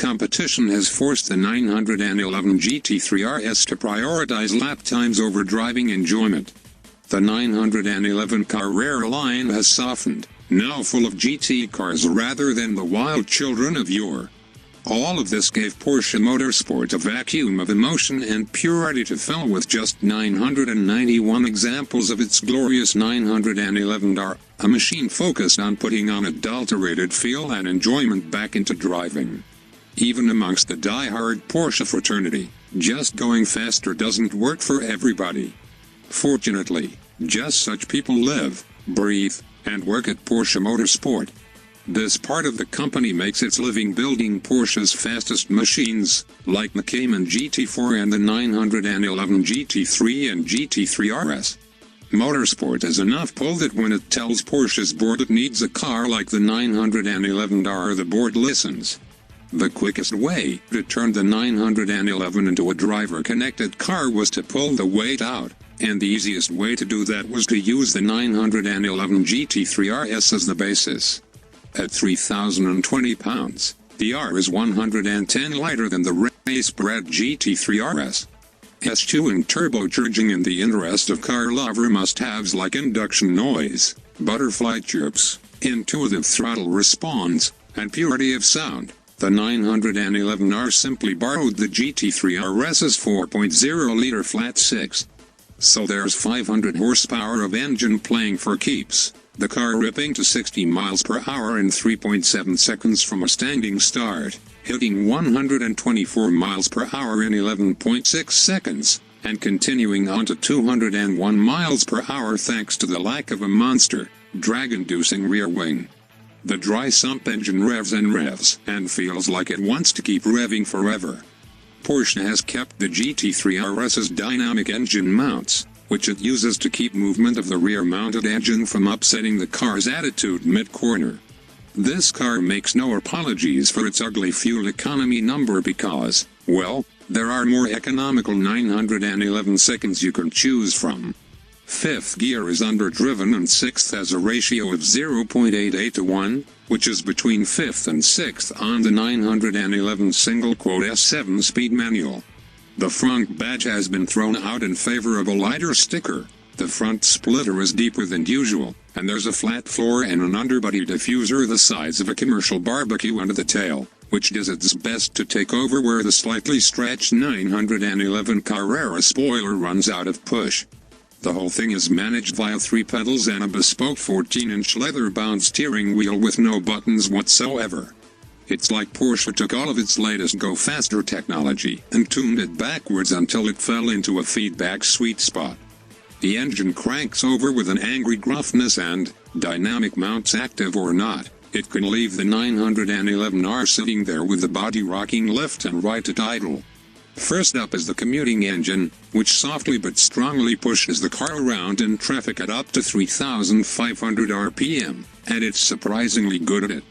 competition has forced the 911 GT3 RS to prioritize lap times over driving enjoyment. The 911 Carrera line has softened, now full of GT cars rather than the wild children of yore. All of this gave Porsche Motorsport a vacuum of emotion and purity to fill with just 991 examples of its glorious 911R, a machine focused on putting unadulterated feel and enjoyment back into driving. Even amongst the die-hard Porsche fraternity, just going faster doesn't work for everybody. Fortunately, just such people live, breathe, and work at Porsche Motorsport. This part of the company makes its living building Porsche's fastest machines, like the Cayman GT4 and the 911 GT3 and GT3 RS. Motorsport has enough pull that when it tells Porsche's board it needs a car like the 911R, the board listens. The quickest way to turn the 911 into a driver-connected car was to pull the weight out, and the easiest way to do that was to use the 911 GT3 RS as the basis. At 3,020 pounds, the R is 110 lighter than the race-bred GT3 RS. S2 and turbocharging in the interest of car lover must-haves like induction noise, butterfly chirps, intuitive throttle response, and purity of sound. The 911R simply borrowed the GT3 RS's 4.0-liter flat six. So there's 500 horsepower of engine playing for keeps. The car ripping to 60 miles per hour in 3.7 seconds from a standing start, hitting 124 miles per hour in 11.6 seconds, and continuing on to 201 miles per hour thanks to the lack of a monster, drag-inducing rear wing. The dry sump engine revs and feels like it wants to keep revving forever. Porsche has kept the GT3 RS's dynamic engine mounts, which it uses to keep movement of the rear-mounted engine from upsetting the car's attitude mid-corner. This car makes no apologies for its ugly fuel economy number because, well, there are more economical 911 seconds you can choose from. Fifth gear is underdriven and sixth has a ratio of 0.88 to 1, which is between fifth and sixth on the 911 single-quote S7-speed manual. The front badge has been thrown out in favor of a lighter sticker. The front splitter is deeper than usual, and there's a flat floor and an underbody diffuser the size of a commercial barbecue under the tail, which does its best to take over where the slightly stretched 911 Carrera spoiler runs out of push. The whole thing is managed via 3 pedals and a bespoke 14-inch leather-bound steering wheel with no buttons whatsoever. It's like Porsche took all of its latest Go Faster technology and tuned it backwards until it fell into a feedback sweet spot. The engine cranks over with an angry gruffness and, dynamic mounts active or not, it can leave the 911R sitting there with the body rocking left and right at idle. First up is the commuting engine, which softly but strongly pushes the car around in traffic at up to 3,500 RPM, and it's surprisingly good at it.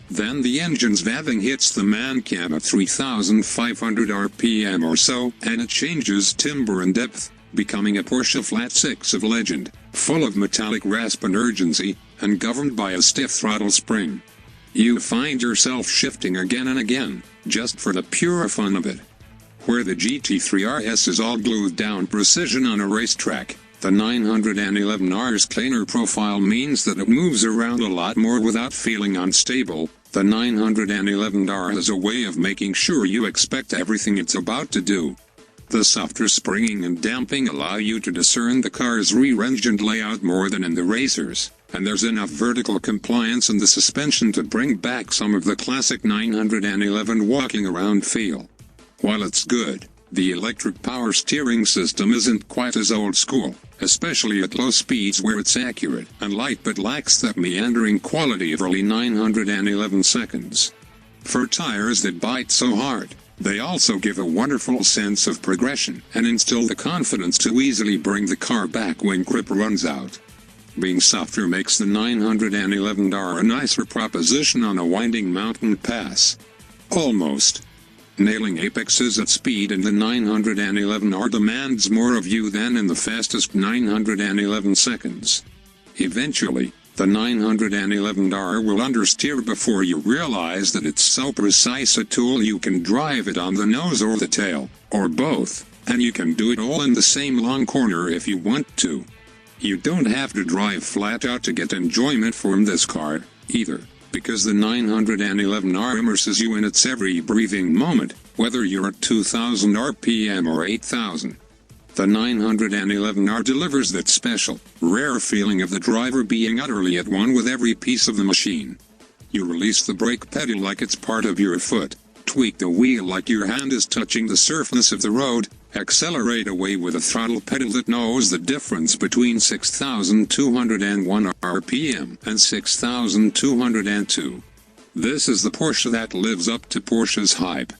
Then the engine's revving hits the man cam at 3,500 RPM or so, and it changes timbre and depth, becoming a Porsche Flat 6 of legend, full of metallic rasp and urgency, and governed by a stiff throttle spring. You find yourself shifting again and again, just for the pure fun of it. Where the GT3 RS is all glued down precision on a racetrack, the 911R's planar profile means that it moves around a lot more without feeling unstable. The 911R has a way of making sure you expect everything it's about to do. The softer springing and damping allow you to discern the car's rear-engined layout more than in the racers, and there's enough vertical compliance in the suspension to bring back some of the classic 911 walking around feel. While it's good, the electric power steering system isn't quite as old school, especially at low speeds where it's accurate and light but lacks that meandering quality of early 911 seconds. For tires that bite so hard, they also give a wonderful sense of progression and instill the confidence to easily bring the car back when grip runs out. Being softer makes the 911R a nicer proposition on a winding mountain pass. Almost. Nailing apexes at speed in the 911R demands more of you than in the fastest 911 seconds. Eventually, The 911R will understeer before you realize that it's so precise a tool you can drive it on the nose or the tail, or both, and you can do it all in the same long corner if you want to. You don't have to drive flat out to get enjoyment from this car, either, because the 911R immerses you in its every breathing moment, whether you're at 2000 RPM or 8000. The 911R delivers that special, rare feeling of the driver being utterly at one with every piece of the machine. You release the brake pedal like it's part of your foot, tweak the wheel like your hand is touching the surface of the road, accelerate away with a throttle pedal that knows the difference between 6201 RPM and 6202. This is the Porsche that lives up to Porsche's hype.